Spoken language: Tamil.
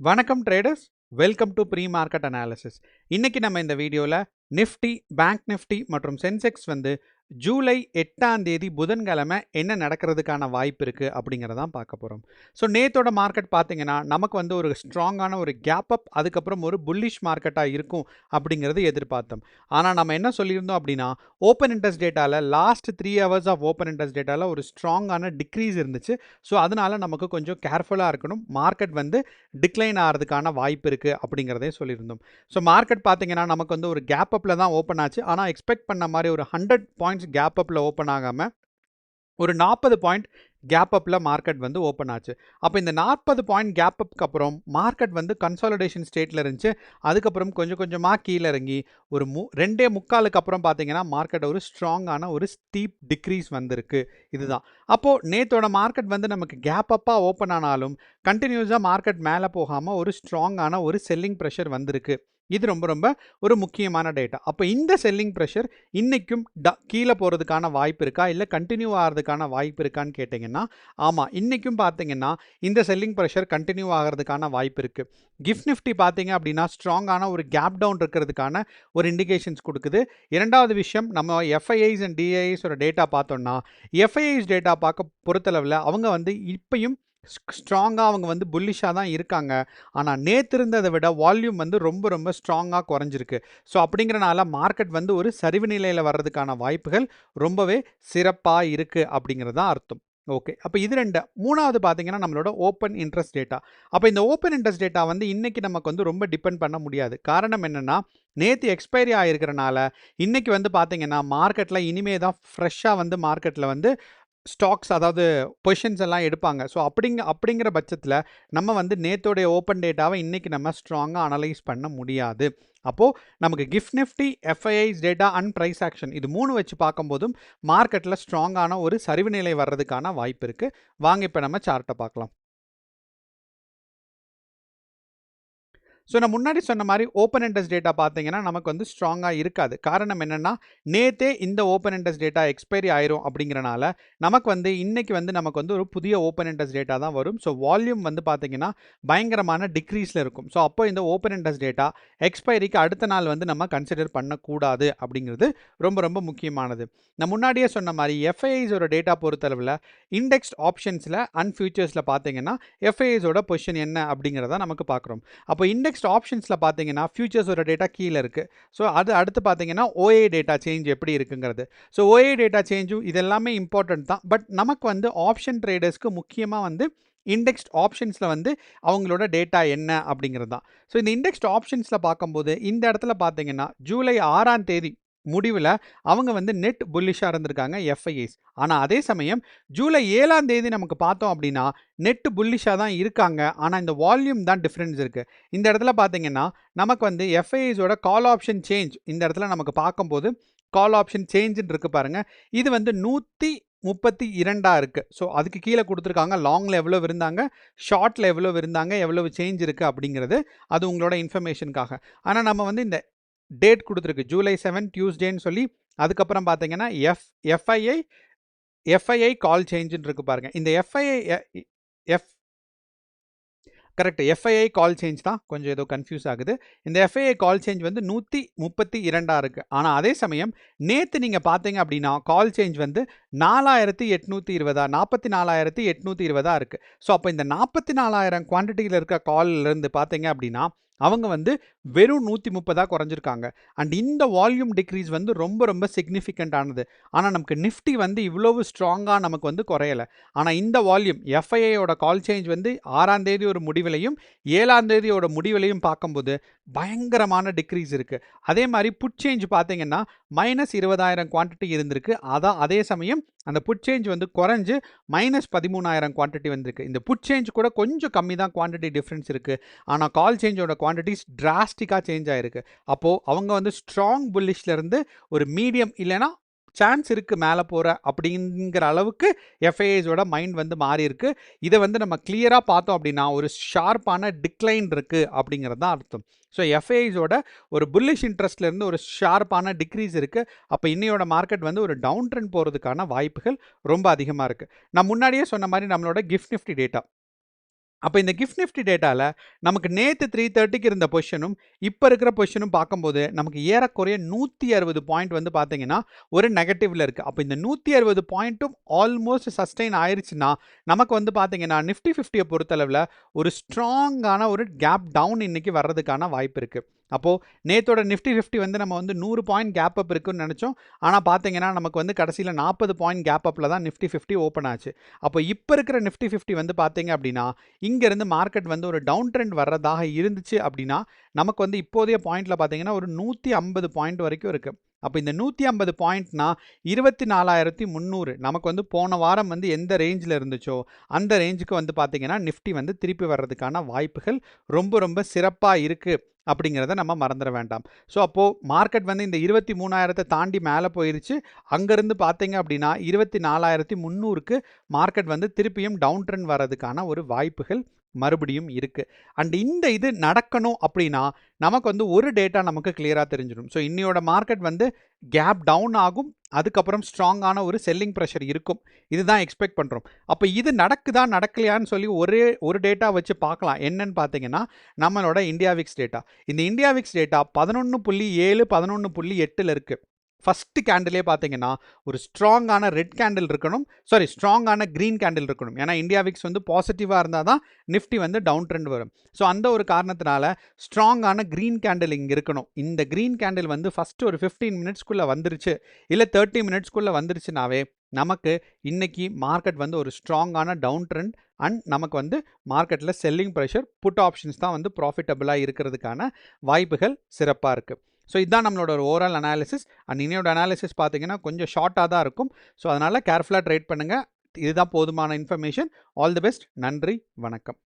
வணக்கம் traders, welcome to pre market analysis. இன்னைக்கு நம்ம இந்த வீடியோவில் நிஃப்டி, பேங்க் நிஃப்டி மற்றும் சென்செக்ஸ் வந்து ஜூலை 8ஆம் தேதி புதன்கிழமை என்ன நடக்கிறதுக்கான வாய்ப்பு இருக்குது அப்படிங்கிறதான் பார்க்க போகிறோம். ஸோ நேத்தோட மார்க்கெட் பார்த்தீங்கன்னா நமக்கு வந்து ஒரு ஸ்ட்ராங்கான ஒரு கேப் அப், அதுக்கப்புறம் ஒரு புல்லிஷ் மார்க்கெட்டாக இருக்கும் அப்படிங்கிறது எதிர்பார்த்தோம். ஆனால் நம்ம என்ன சொல்லியிருந்தோம் அப்படின்னா, ஓப்பன் இன்ட்ரெஸ்ட் டேட்டாவில் last 3 hours of open interest டேட்டாவில் ஒரு ஸ்ட்ராங்கான டிக்ரீஸ் இருந்துச்சு. ஸோ அதனால நமக்கு கொஞ்சம் கேர்ஃபுல்லாக இருக்கணும், மார்க்கெட் வந்து டிக்ளைன் ஆகிறதுக்கான வாய்ப்பு இருக்குது அப்படிங்கிறதே சொல்லியிருந்தோம். ஸோ மார்க்கெட் பார்த்தீங்கன்னா நமக்கு வந்து ஒரு கேப் அப்பில் தான் ஓப்பன் ஆச்சு. ஆனால் எக்ஸ்பெக்ட் பண்ண மாதிரி ஒரு 100 பாயிண்ட்ஸ் கேப் அப்பில் ஓப்பன் ஆகாமல் ஒரு 40 பாயிண்ட் கேப் அப்பில் மார்க்கெட் வந்து ஓப்பன் ஆச்சு. அப்போ இந்த 40 பாயிண்ட் கேப் அப்புக்கு அப்புறம் மார்க்கெட் வந்து கன்சாலிடேஷன் ஸ்டேட்டில் இருந்துச்சு. அதுக்கப்புறம் கொஞ்சம் கொஞ்சமாக கீழே இறங்கி ஒரு 2.25 அப்புறம் பார்த்தீங்கன்னா மார்க்கெட் ஒரு ஸ்ட்ராங்கான ஒரு ஸ்டீப் டிக்ரீஸ் வந்திருக்கு. இதுதான் அப்போது நேத்தோட மார்க்கெட் வந்து நமக்கு கேப் அப்பாக ஓப்பன் ஆனாலும் கண்டினியூஸாக மார்க்கெட் மேலே போகாமல் ஒரு ஸ்ட்ராங்கான ஒரு செல்லிங் ப்ரெஷர் வந்திருக்கு. இது ரொம்ப ரொம்ப ஒரு முக்கியமான டேட்டா. அப்போ இந்த செல்லிங் ப்ரெஷர் இன்னைக்கும் கீழே போகிறதுக்கான வாய்ப்பு இருக்கா, இல்லை கண்டினியூ ஆகிறதுக்கான வாய்ப்பு இருக்கான்னு கேட்டிங்கன்னா, ஆமாம், இன்றைக்கும் பார்த்தீங்கன்னா இந்த செல்லிங் ப்ரெஷர் கண்டினியூ ஆகிறதுக்கான வாய்ப்பு இருக்குது. கிஃப்ட் நிஃப்டி பார்த்தீங்க அப்படின்னா ஸ்ட்ராங்கான ஒரு கேப் டவுன் இருக்கிறதுக்கான ஒரு இண்டிகேஷன்ஸ் கொடுக்குது. இரண்டாவது விஷயம், நம்ம எஃப்ஐஐஸ் அண்ட் டிஐஐஸோட டேட்டா பார்த்தோம்னா, எஃப்ஐஐஸ் டேட்டா பார்க்க பொறுத்தளவில் அவங்க வந்து இப்பையும் ஸ்ட்ராங்காக அவங்க வந்து புல்லிஷாக தான் இருக்காங்க. ஆனால் நேற்று இருந்ததை விட வால்யூம் வந்து ரொம்ப ரொம்ப ஸ்ட்ராங்காக குறைஞ்சிருக்கு. ஸோ அப்படிங்கிறனால மார்க்கெட் வந்து ஒரு சரிவு நிலையில் வர்றதுக்கான வாய்ப்புகள் ரொம்பவே சிறப்பாக இருக்குது அப்படிங்கிறது தான் அர்த்தம். ஓகே, அப்போ இது ரெண்டு. மூணாவது பார்த்தீங்கன்னா நம்மளோட ஓப்பன் இன்ட்ரெஸ்ட் டேட்டா. அப்போ இந்த ஓப்பன் இன்ட்ரெஸ்ட் டேட்டா வந்து இன்னைக்கு நமக்கு வந்து ரொம்ப டிபெண்ட் பண்ண முடியாது. காரணம் என்னென்னா, நேற்று எக்ஸ்பைரி ஆகிருக்கிறனால இன்னைக்கு வந்து பார்த்தீங்கன்னா மார்க்கெட்டில் இனிமே தான் ஃப்ரெஷ்ஷாக வந்து மார்க்கெட்டில் வந்து ஸ்டாக்ஸ், அதாவது பொசிஷன்ஸ் எல்லாம் எடுப்பாங்க. ஸோ அப்படிங்கிற பட்சத்தில் நம்ம வந்து நேத்தோடைய ஓப்பன் டேட்டாவை இன்றைக்கி நம்ம ஸ்ட்ராங்காக அனலைஸ் பண்ண முடியாது. அப்போது நமக்கு gift Nifty, FIIs data and price action இது 3 வச்சு பார்க்கும்போதும் மார்க்கெட்டில் ஸ்ட்ராங்கான ஒரு சரிவு நிலை வர்றதுக்கான வாய்ப்பு இருக்குது. வாங்க இப்போ நம்ம சார்ட்டை பார்க்கலாம். ஸோ நான் முன்னாடி சொன்ன மாதிரி ஓப்பன் இன்ட்ரெஸ்ட் டேட்டா பார்த்தீங்கன்னா நமக்கு வந்து ஸ்ட்ராங்காக இருக்காது. காரணம் என்னென்னா, நேற்றே இந்த ஓப்பன் இன்ட்ரெஸ்ட் டேட்டா எக்ஸ்பைரி ஆயிரும் அப்படிங்கிறனால நமக்கு வந்து இன்னைக்கு வந்து நமக்கு வந்து ஒரு புதிய ஓப்பன் இன்ட்ரெஸ்ட் டேட்டா தான் வரும். ஸோ வால்யூம் வந்து பார்த்தீங்கன்னா பயங்கரமான டிக்ரீஸில் இருக்கும். ஸோ அப்போ இந்த ஓப்பன் இன்ட்ரெஸ்ட் டேட்டா எக்ஸ்பைரிக்கு அடுத்த நாள் வந்து நம்ம கன்சிடர் பண்ணக்கூடாது அப்படிங்கிறது ரொம்ப ரொம்ப முக்கியமானது. நான் முன்னாடியே சொன்ன மாதிரி எஃப்ஐஐஸோட டேட்டா பொறுத்தளவில் இண்டெக்ஸ்ட் ஆப்ஷன்ஸில் அண்ட் ஃபியூச்சர்ஸில் பார்த்தீங்கன்னா எஃப்ஐஐஸோட பொசிஷன் என்ன அப்படிங்கிறத நமக்கு பார்க்குறோம். அப்போ இண்டெக்ஸ்ட் ஆப்ஷன்ஸில் பார்த்தீங்கன்னா ஃபியூச்சர்ஸோட டேட்டா கீழே இருக்குது. ஸோ அது அடுத்து பார்த்தீங்கன்னா ஓஏ டேட்டா சேஞ்ச் எப்படி இருக்குங்கிறது. ஸோ ஓஏ டேட்டா சேஞ்சும் இதெல்லாமே இம்பார்ட்டன்ட் தான். பட் நமக்கு வந்து ஆப்ஷன் ட்ரேடர்ஸ்க்கு முக்கியமாக வந்து இண்டெக்ஸ்ட் ஆப்ஷன்ஸில் வந்து அவங்களோட டேட்டா என்ன அப்படிங்கிறது தான். ஸோ இந்த இண்டெக்ஸ்ட் ஆப்ஷன்ஸில் பார்க்கும்போது இந்த இடத்துல பார்த்தீங்கன்னா ஜூலை 6ஆம் தேதி முடிவில் அவங்க வந்து நெட் புல்லிஷாக இருந்திருக்காங்க எஃப்ஐஐஸ். ஆனால் அதே சமயம் ஜூலை 7ஆம் தேதி நமக்கு பார்த்தோம் அப்படின்னா நெட் புல்லிஷாக தான் இருக்காங்க. ஆனால் இந்த வால்யூம் தான் டிஃப்ரென்ஸ் இருக்குது. இந்த இடத்துல பார்த்தீங்கன்னா நமக்கு வந்து எஃப்ஐஐஸோட கால் ஆப்ஷன் சேஞ்ச் இந்த இடத்துல நமக்கு பார்க்கும்போது கால் ஆப்ஷன் சேஞ்சுன்னு இருக்குது பாருங்கள். இது வந்து 132 இருக்குது. ஸோ அதுக்கு கீழே கொடுத்துருக்காங்க லாங்கில் எவ்வளோ இருந்தாங்க, ஷார்ட்டில் எவ்வளோ இருந்தாங்க, எவ்வளவு சேஞ்ச் இருக்குது அப்படிங்கிறது அது உங்களோட இன்ஃபர்மேஷனுக்காக. ஆனால் நம்ம வந்து இந்த டேட் கொடுத்துருக்கு ஜூலை 7 டியூஸ்டேன்னு சொல்லி. அதுக்கப்புறம் பார்த்தீங்கன்னா எஃப்ஐஐ கால் சேஞ்சுன்னு இருக்கு பாருங்க. இந்த எஃப்ஐஐ கால் சேஞ்ச் தான் கொஞ்சம் ஏதோ கன்ஃபியூஸ் ஆகுது. இந்த எஃப்ஐஐ கால் சேஞ்ச் வந்து 132 இருக்குது. ஆனால் அதே சமயம் நேற்று நீங்கள் பார்த்தீங்க அப்படின்னா கால் சேஞ்ச் வந்து 4820 44,820 இருக்குது. ஸோ அப்போ இந்த 44,000 குவான்டிட்டியில் இருக்க கால்லேருந்து பார்த்தீங்க அப்படின்னா அவங்க வந்து வெறும் 130 குறைஞ்சிருக்காங்க. அண்ட் இந்த வால்யூம் டிக்ரீஸ் வந்து ரொம்ப ரொம்ப சிக்னிஃபிகண்ட் ஆனது. ஆனால் நமக்கு நிஃப்டி வந்து இவ்வளவு ஸ்ட்ராங்காக நமக்கு வந்து குறையலை. ஆனால் இந்த வால்யூம் எஃப்ஐஐயோட கால் சேஞ்ச் வந்து 6ஆம் தேதி ஒரு முடிவிலையும் 7ஆம் தேதியோட முடிவிலையும் பார்க்கும்போது பயங்கரமான டிக்ரீஸ் இருக்குது. அதே மாதிரி புட் சேஞ்ச் பார்த்தீங்கன்னா -20,000 குவான்டிட்டி இருந்திருக்கு. அதே சமயம் அந்த புட் சேஞ்ச் வந்து குறைஞ்சு -13,000 குவான்டிட்டி வந்திருக்கு. இந்த புட் சேஞ்ச் கூட கொஞ்சம் கம்மி தான் குவான்டிட்டி டிஃப்ரென்ஸ் இருக்குது. ஆனால் கால் சேஞ்சோட குவான்டிட்டிஸ் டிராஸ்டிக்காக சேஞ்ச் ஆகிருக்கு. அப்போது அவங்க வந்து ஸ்ட்ராங் புல்லிஷ்லேருந்து ஒரு மீடியம் இல்லைனா சான்ஸ் இருக்குது மேலே போகிற அப்படிங்கிற அளவுக்கு எஃப்ஐஐஸோட மைண்ட் வந்து மாறி இருக்கு. இதை வந்து நம்ம கிளியராக பார்த்தோம் அப்படின்னா ஒரு ஷார்ப்பான டிக்ளைன் இருக்குது அப்படிங்கிறது தான் அர்த்தம். ஸோ எஃப்ஐஐஸோட ஒரு புல்லிஷ் இன்ட்ரெஸ்ட்லேருந்து ஒரு ஷார்ப்பான டிக்ரீஸ் இருக்குது. அப்போ இன்னையோட மார்க்கெட் வந்து ஒரு டவுன் ட்ரெண்ட் போகிறதுக்கான வாய்ப்புகள் ரொம்ப அதிகமாக இருக்குது. நான் முன்னாடியே சொன்ன மாதிரி நம்மளோட கிஃப்ட் நிஃப்டி டேட்டா அப்போ இந்த கிஃப்ட் நிஃப்டி டேட்டாவில் நமக்கு நேற்று 3:30க்கு இருந்த பொசிஷனும் இப்போ இருக்கிற பொசிஷனும் பார்க்கும்போது நமக்கு ஏறக்குறைய 160 பாயிண்ட் வந்து பார்த்தீங்கன்னா ஒரு நெகட்டிவ்ல இருக்குது. அப்போ இந்த 160 பாயிண்ட்டும் ஆல்மோஸ்ட் சஸ்டெயின் ஆயிடுச்சுன்னா நமக்கு வந்து பார்த்தீங்கன்னா நிஃப்டி 50யை பொறுத்தளவில் ஒரு ஸ்ட்ராங்கான ஒரு கேப் டவுன் இன்னைக்கு வர்றதுக்கான வாய்ப்பு இருக்குது. அப்போது நேத்தோட நிஃப்டி 50 வந்து நம்ம வந்து 100 பாயிண்ட் கேப் அப் இருக்குன்னு நினச்சோம். ஆனால் பார்த்தீங்கன்னா நமக்கு வந்து கடைசியில் 40 பாயிண்ட் கேப் அப்பில் தான் நிஃப்டி 50 ஓப்பன் ஆச்சு. அப்போ இப்போ இருக்கிற நிஃப்டி 50 வந்து பார்த்தீங்க அப்படின்னா இங்கேருந்து மார்க்கெட் வந்து ஒரு டவுன் ட்ரெண்ட் வர்றதாக இருந்துச்சு அப்படின்னா நமக்கு வந்து இப்போதைய பாயிண்ட்ல பார்த்தீங்கன்னா ஒரு 150 பாயிண்ட் வரைக்கும் இருக்குது. அப்போ இந்த 150 பாயிண்ட்னா 24,300 நமக்கு வந்து போன வாரம் வந்து எந்த ரேஞ்சில் இருந்துச்சோ அந்த ரேஞ்சுக்கு வந்து பார்த்தீங்கன்னா நிஃப்டி வந்து திருப்பி வர்றதுக்கான வாய்ப்புகள் ரொம்ப ரொம்ப சிறப்பாக இருக்குது அப்படிங்கிறத நம்ம மறந்துட வேண்டாம். ஸோ அப்போது மார்க்கெட் வந்து இந்த 23,000 தாண்டி மேலே போயிருச்சு. அங்கேருந்து பார்த்தீங்க அப்படின்னா 24,300க்கு மார்க்கெட் வந்து திருப்பியும் டவுன் ட்ரெண்ட் வர்றதுக்கான ஒரு வாய்ப்புகள் மறுபடியும் இருக்குது. அண்ட் இந்த இது நடக்கணும் அப்படின்னா நமக்கு வந்து ஒரு டேட்டா நமக்கு கிளியராக தெரிஞ்சிடும். ஸோ இன்னையோட மார்க்கெட் வந்து கேப் டவுன் ஆகும், அதுக்கப்புறம் ஸ்ட்ராங்கான ஒரு செல்லிங் ப்ரெஷர் இருக்கும். இதுதான் எக்ஸ்பெக்ட் பண்ணுறோம். அப்போ இது நடக்குதா நடக்கலையான்னு சொல்லி ஒரு டேட்டா வச்சு பார்க்கலாம். என்னன்னு பார்த்தீங்கன்னா நம்மளோட இந்தியா விக்ஸ் டேட்டா. இந்த இந்தியா விக்ஸ் டேட்டா 11.7 11.8ல் இருக்குது. ஃபஸ்ட்டு கேண்டிலே பார்த்தீங்கன்னா ஒரு ஸ்ட்ராங்கான ரெட் கேண்டில் இருக்கணும், ஸ்ட்ராங்கான க்ரீன் கேண்டில் இருக்கணும். ஏன்னா இந்தியா விக்ஸ் வந்து பாசிட்டிவாக இருந்தால் தான் நிஃப்டி வந்து டவுன் ட்ரெண்ட் வரும். ஸோ அந்த ஒரு காரணத்தினால ஸ்ட்ராங்கான க்ரீன் கேண்டில் இங்கே இருக்கணும். இந்த க்ரீன் கேண்டில் வந்து ஃபஸ்ட்டு ஒரு 15 மினிட்ஸ்க்குள்ளே வந்துருச்சு, இல்லை 30 மினிட்ஸ்க்குள்ளே வந்துருச்சுனாவே நமக்கு இன்னைக்கு மார்க்கெட் வந்து ஒரு ஸ்ட்ராங்கான டவுன் ட்ரெண்ட் அண்ட் நமக்கு வந்து மார்க்கெட்டில் செல்லிங் ப்ரெஷர் புட் ஆப்ஷன்ஸ் தான் வந்து ப்ராஃபிட்டபுளாக இருக்கிறதுக்கான வாய்ப்புகள் சிறப்பாக இருக்குது. ஸோ இதுதான் நம்மளோட ஒரு ஓவரால் அனாலிசிஸ். அண்ட் இன்னையோட அனாலிசிஸ் பார்த்தீங்கன்னா கொஞ்சம் ஷார்ட்டாக தான் இருக்கும். ஸோ அதனால் கேர்ஃபுல்லாக ட்ரேட் பண்ணுங்கள். இதுதான் போதுமான இன்ஃபர்மேஷன். All the best. நன்றி, வணக்கம்.